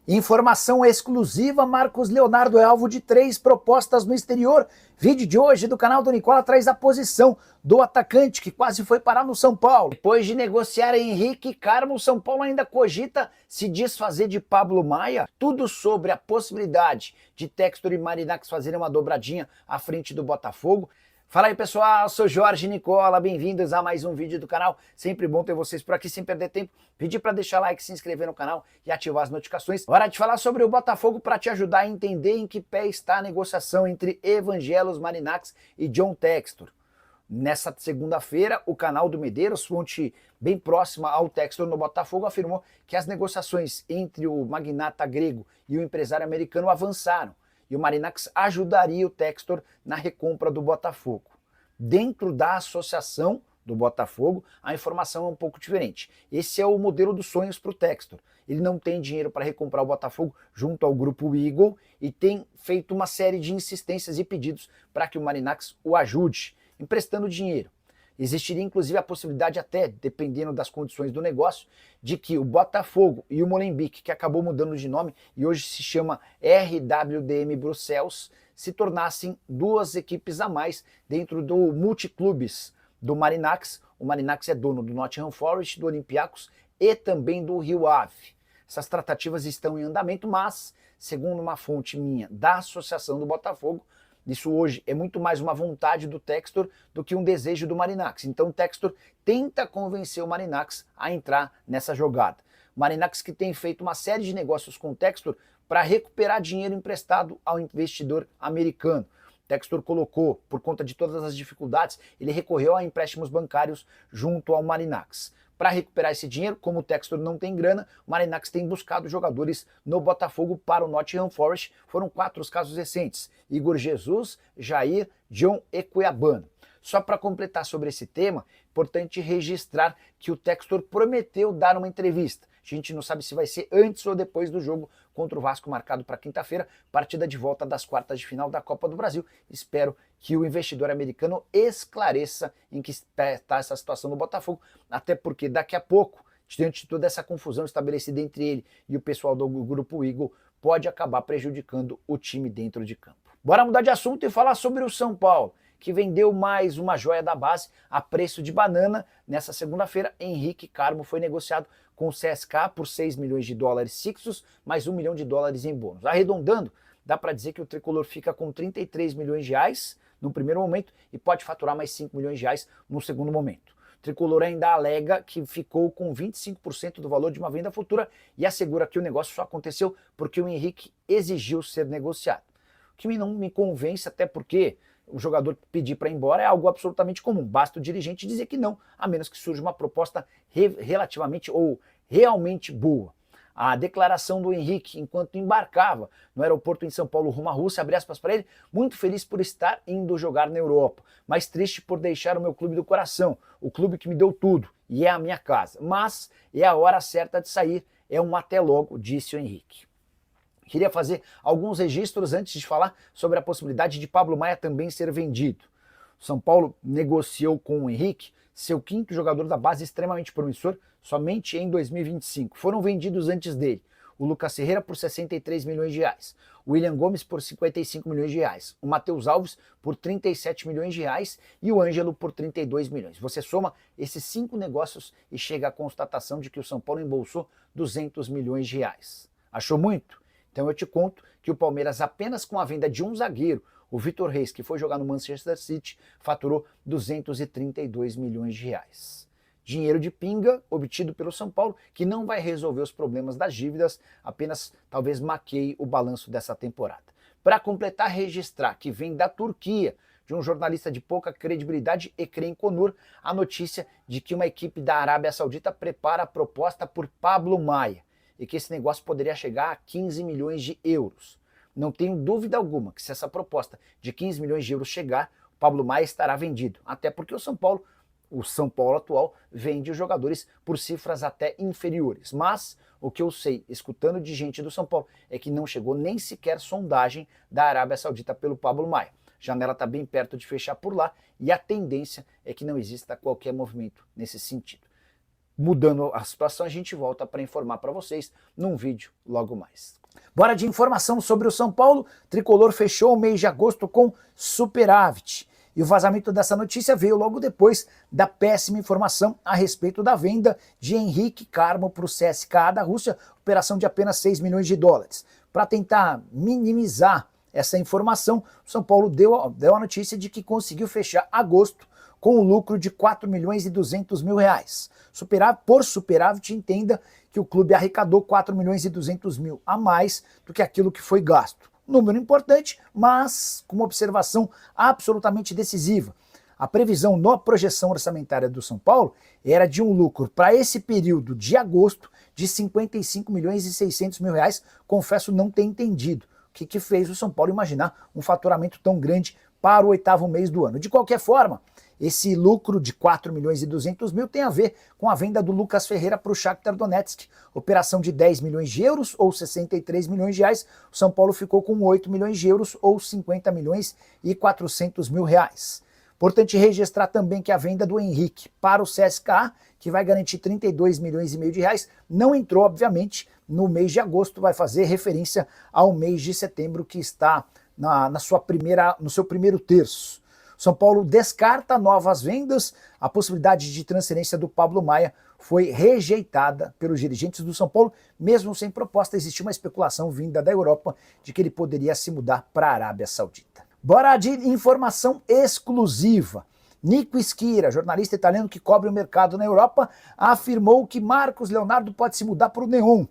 Informação exclusiva, Marcos Leonardo é alvo de 3 propostas no exterior. Vídeo de hoje do canal do Nicola traz a posição do atacante que quase foi parar no São Paulo. Depois de negociar Henrique Carmo, o São Paulo ainda cogita se desfazer de Pablo Maia. Tudo sobre a possibilidade de Textor e Marinacci fazerem uma dobradinha à frente do Botafogo. Fala aí pessoal, sou Jorge Nicola, bem-vindos a mais um vídeo do canal. Sempre bom ter vocês por aqui sem perder tempo. Pedir para deixar like, se inscrever no canal e ativar as notificações. Hora de falar sobre o Botafogo para te ajudar a entender em que pé está a negociação entre Evangelos Marinacci e John Textor. Nessa segunda-feira, o canal do Medeiros, fonte bem próxima ao Textor no Botafogo, afirmou que as negociações entre o magnata grego e o empresário americano avançaram e o Marinacci ajudaria o Textor na recompra do Botafogo. Dentro da associação do Botafogo, a informação é um pouco diferente. Esse é o modelo dos sonhos para o Textor. Ele não tem dinheiro para recomprar o Botafogo junto ao grupo Eagle e tem feito uma série de insistências e pedidos para que o Marinacci o ajude, emprestando dinheiro. Existiria inclusive a possibilidade até, dependendo das condições do negócio, de que o Botafogo e o Molenbeek, que acabou mudando de nome e hoje se chama RWDM Bruxelas, se tornassem duas equipes a mais dentro do multiclubes do Marinacci. O Marinacci é dono do Nottingham Forest, do Olympiacos e também do Rio Ave. Essas tratativas estão em andamento, mas, segundo uma fonte minha da Associação do Botafogo, isso hoje é muito mais uma vontade do Textor do que um desejo do Marinacci. Então o Textor tenta convencer o Marinacci a entrar nessa jogada. O Marinacci que tem feito uma série de negócios com o Textor para recuperar dinheiro emprestado ao investidor americano. O Textor colocou, por conta de todas as dificuldades, ele recorreu a empréstimos bancários junto ao Marinacci. Para recuperar esse dinheiro, como o Textor não tem grana, o Marinacci tem buscado jogadores no Botafogo para o Nottingham Forest. Foram 4 os casos recentes: Igor Jesus, Jair, John e Cuiabano. Só para completar sobre esse tema, importante registrar que o Textor prometeu dar uma entrevista. A gente não sabe se vai ser antes ou depois do jogo contra o Vasco, marcado para quinta-feira, partida de volta das quartas de final da Copa do Brasil. Espero que o investidor americano esclareça em que está essa situação no Botafogo, até porque daqui a pouco, diante de toda essa confusão estabelecida entre ele e o pessoal do grupo Eagle, pode acabar prejudicando o time dentro de campo. Bora mudar de assunto e falar sobre o São Paulo, que vendeu mais uma joia da base a preço de banana. Nessa segunda-feira, Henrique Carmo foi negociado com o CSKA por 6 milhões de dólares fixos, mais 1 milhão de dólares em bônus. Arredondando, dá para dizer que o tricolor fica com 33 milhões de reais no primeiro momento e pode faturar mais 5 milhões de reais no segundo momento. O tricolor ainda alega que ficou com 25% do valor de uma venda futura e assegura que o negócio só aconteceu porque o Henrique exigiu ser negociado. O que não me convence, até porque o jogador pedir para ir embora é algo absolutamente comum. Basta o dirigente dizer que não, a menos que surja uma proposta relativamente ou realmente boa. A declaração do Henrique, enquanto embarcava no aeroporto em São Paulo rumo à Rússia, abre aspas para ele: muito feliz por estar indo jogar na Europa, mas triste por deixar o meu clube do coração, o clube que me deu tudo e é a minha casa. Mas é a hora certa de sair, é um até logo, disse o Henrique. Queria fazer alguns registros antes de falar sobre a possibilidade de Pablo Maia também ser vendido. O São Paulo negociou com o Henrique, seu quinto jogador da base extremamente promissor, somente em 2025. Foram vendidos antes dele o Lucas Ferreira por 63 milhões de reais, o William Gomes por 55 milhões de reais, o Matheus Alves por 37 milhões de reais e o Ângelo por 32 milhões. Você soma esses 5 negócios e chega à constatação de que o São Paulo embolsou 200 milhões de reais. Achou muito? Então eu te conto que o Palmeiras, apenas com a venda de um zagueiro, o Vitor Reis, que foi jogar no Manchester City, faturou 232 milhões de reais. Dinheiro de pinga obtido pelo São Paulo, que não vai resolver os problemas das dívidas, apenas talvez maqueie o balanço dessa temporada. Para completar, registrar que vem da Turquia, de um jornalista de pouca credibilidade, Ekrem Konur, a notícia de que uma equipe da Arábia Saudita prepara a proposta por Pablo Maia e que esse negócio poderia chegar a 15 milhões de euros. Não tenho dúvida alguma que se essa proposta de 15 milhões de euros chegar, o Pablo Maia estará vendido. Até porque o São Paulo atual, vende os jogadores por cifras até inferiores. Mas o que eu sei, escutando de gente do São Paulo, é que não chegou nem sequer sondagem da Arábia Saudita pelo Pablo Maia. A janela está bem perto de fechar por lá e a tendência é que não exista qualquer movimento nesse sentido. mudando a situação, a gente volta para informar para vocês num vídeo logo mais. Bora de informação sobre o São Paulo. Tricolor fechou o mês de agosto com superávit. E o vazamento dessa notícia veio logo depois da péssima informação a respeito da venda de Henrique Carmo para o CSKA da Rússia, operação de apenas 6 milhões de dólares. Para tentar minimizar essa informação, o São Paulo deu a notícia de que conseguiu fechar agosto com um lucro de 4 milhões e 200 mil reais. Por superávit, entenda que o clube arrecadou 4 milhões e 200 mil a mais do que aquilo que foi gasto. Número importante, mas com uma observação absolutamente decisiva. A previsão na projeção orçamentária do São Paulo era de um lucro para esse período de agosto de 55 milhões e 600 mil reais. Confesso não ter entendido o que fez o São Paulo imaginar um faturamento tão grande para o 8º mês do ano. De qualquer forma, esse lucro de 4 milhões e 200 mil tem a ver com a venda do Lucas Ferreira para o Shakhtar Donetsk, operação de 10 milhões de euros ou 63 milhões de reais. O São Paulo ficou com 8 milhões de euros ou 50 milhões e 400 mil reais. Importante registrar também que a venda do Henrique para o CSKA, que vai garantir 32 milhões e meio de reais, não entrou, obviamente, no mês de agosto, vai fazer referência ao mês de setembro, que está no seu primeiro terço. São Paulo descarta novas vendas, a possibilidade de transferência do Pablo Maia foi rejeitada pelos dirigentes do São Paulo, mesmo sem proposta. Existia uma especulação vinda da Europa de que ele poderia se mudar para a Arábia Saudita. Bora de informação exclusiva. Nico Schira, jornalista italiano que cobre o mercado na Europa, afirmou que Marcos Leonardo pode se mudar para o Neom,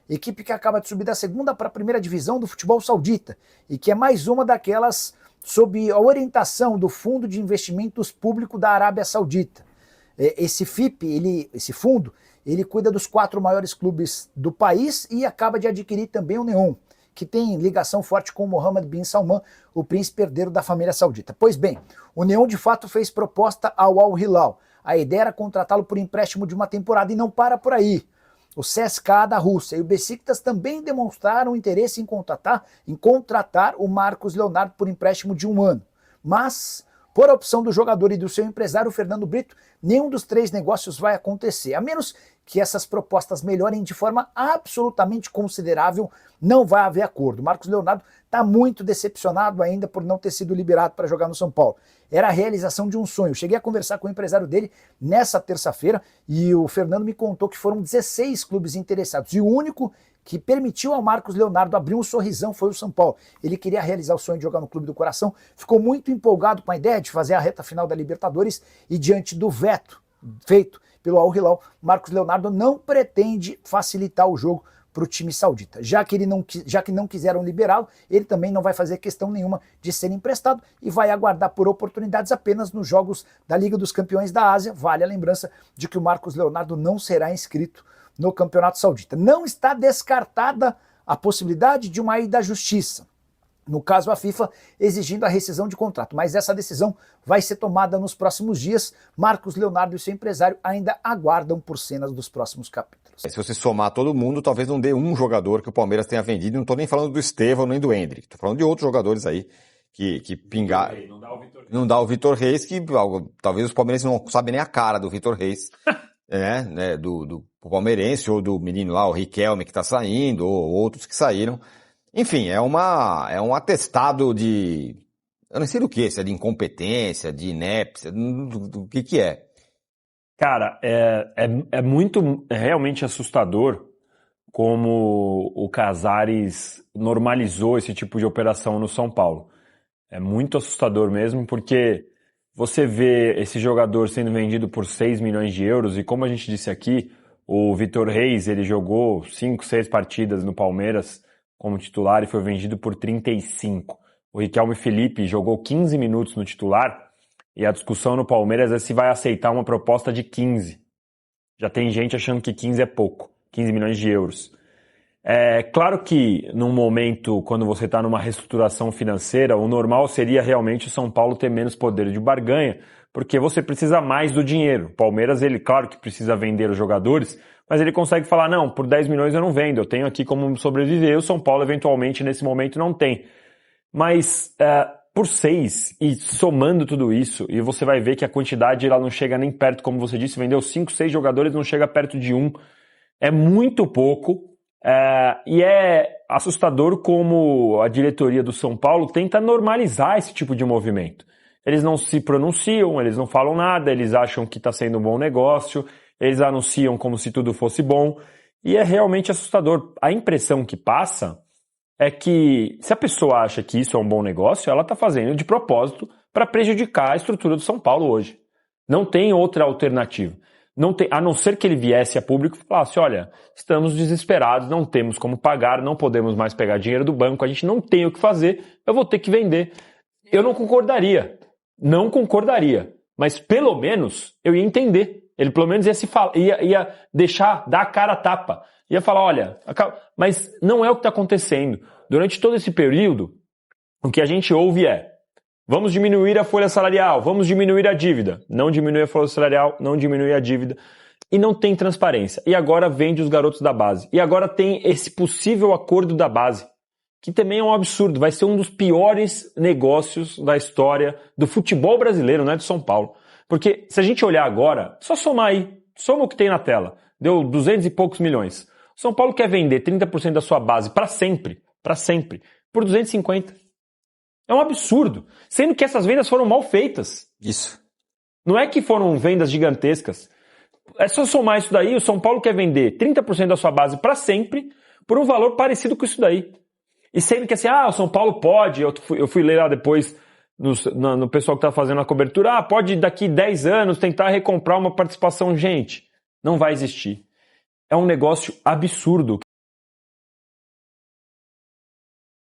equipe que acaba de subir da 2ª para a 1ª divisão do futebol saudita e que é mais uma daquelas sob a orientação do Fundo de Investimentos Público da Arábia Saudita. Esse FIP, esse fundo, ele cuida dos 4 maiores clubes do país e acaba de adquirir também o Neom, que tem ligação forte com Mohammed bin Salman, o príncipe herdeiro da família saudita. Pois bem, o Neom de fato fez proposta ao Al Hilal. A ideia era contratá-lo por empréstimo de uma temporada e não para por aí. O CSKA da Rússia e o Besiktas também demonstraram interesse em contratar o Marcos Leonardo por empréstimo de 1 ano. Mas, por opção do jogador e do seu empresário, Fernando Brito, nenhum dos 3 negócios vai acontecer, a menos que essas propostas melhorem de forma absolutamente considerável, não vai haver acordo. Marcos Leonardo está muito decepcionado ainda por não ter sido liberado para jogar no São Paulo. Era a realização de um sonho. Cheguei a conversar com o empresário dele nessa terça-feira e o Fernando me contou que foram 16 clubes interessados e o único que permitiu ao Marcos Leonardo abrir um sorrisão foi o São Paulo. Ele queria realizar o sonho de jogar no Clube do Coração, ficou muito empolgado com a ideia de fazer a reta final da Libertadores e diante do veto feito pelo Al Hilal, Marcos Leonardo não pretende facilitar o jogo para o time saudita. Já que não quiseram liberá-lo, ele também não vai fazer questão nenhuma de ser emprestado e vai aguardar por oportunidades apenas nos jogos da Liga dos Campeões da Ásia. Vale a lembrança de que o Marcos Leonardo não será inscrito no Campeonato Saudita. Não está descartada a possibilidade de uma ida à justiça. No caso, a FIFA exigindo a rescisão de contrato, mas essa decisão vai ser tomada nos próximos dias. Marcos Leonardo e seu empresário ainda aguardam por cenas dos próximos capítulos. Se você somar todo mundo, talvez não dê um jogador que o Palmeiras tenha vendido. Não estou nem falando do Estevão nem do Endrick, estou falando de outros jogadores aí que pingaram. Não dá o Vitor Reis, que talvez os palmeirenses não sabem nem a cara do Vitor Reis, né, do palmeirense ou do menino lá, o Riquelme, que está saindo, ou outros que saíram. Enfim, é um atestado de, eu não sei do que, se é de incompetência, de inépcia, do que é. Cara, é muito realmente assustador como o Casares normalizou esse tipo de operação no São Paulo. É muito assustador mesmo, porque você vê esse jogador sendo vendido por 6 milhões de euros, e como a gente disse aqui, o Vitor Reis, ele jogou 5, 6 partidas no Palmeiras como titular e foi vendido por 35. O Riquelme Felipe jogou 15 minutos no titular e a discussão no Palmeiras é se vai aceitar uma proposta de 15. Já tem gente achando que 15 é pouco, 15 milhões de euros. É claro que num momento, quando você está numa reestruturação financeira, o normal seria realmente o São Paulo ter menos poder de barganha, porque você precisa mais do dinheiro. O Palmeiras, ele claro que precisa vender os jogadores, mas ele consegue falar, não, por 10 milhões eu não vendo, eu tenho aqui como sobreviver. O São Paulo, eventualmente, nesse momento, não tem. Mas por 6 e somando tudo isso, e você vai ver que a quantidade ela não chega nem perto, como você disse, vendeu 5, 6 jogadores, não chega perto de 1. É muito pouco, e é assustador como a diretoria do São Paulo tenta normalizar esse tipo de movimento. Eles não se pronunciam, eles não falam nada, eles acham que está sendo um bom negócio, eles anunciam como se tudo fosse bom, e é realmente assustador. A impressão que passa é que se a pessoa acha que isso é um bom negócio, ela está fazendo de propósito para prejudicar a estrutura do São Paulo hoje. Não tem outra alternativa. Não tem, a não ser que ele viesse a público e falasse, olha, estamos desesperados, não temos como pagar, não podemos mais pegar dinheiro do banco, a gente não tem o que fazer, eu vou ter que vender. Eu não concordaria, mas pelo menos eu ia entender. Ele pelo menos ia deixar, dar a cara a tapa. Ia falar, olha, mas não é o que está acontecendo. Durante todo esse período, o que a gente ouve é, vamos diminuir a folha salarial, vamos diminuir a dívida. Não diminui a folha salarial, não diminui a dívida. E não tem transparência. E agora vende os garotos da base. E agora tem esse possível acordo da base, que também é um absurdo. Vai ser um dos piores negócios da história do futebol brasileiro, não é do São Paulo. Porque se a gente olhar agora, só somar aí, soma o que tem na tela. Deu 200 e poucos milhões. O São Paulo quer vender 30% da sua base para sempre, por 250. É um absurdo. Sendo que essas vendas foram mal feitas. Isso. Não é que foram vendas gigantescas. É só somar isso daí, o São Paulo quer vender 30% da sua base para sempre por um valor parecido com isso daí. E sendo que assim, o São Paulo pode, eu fui ler lá depois no pessoal que está fazendo a cobertura, pode daqui 10 anos tentar recomprar uma participação. Gente, não vai existir. É um negócio absurdo.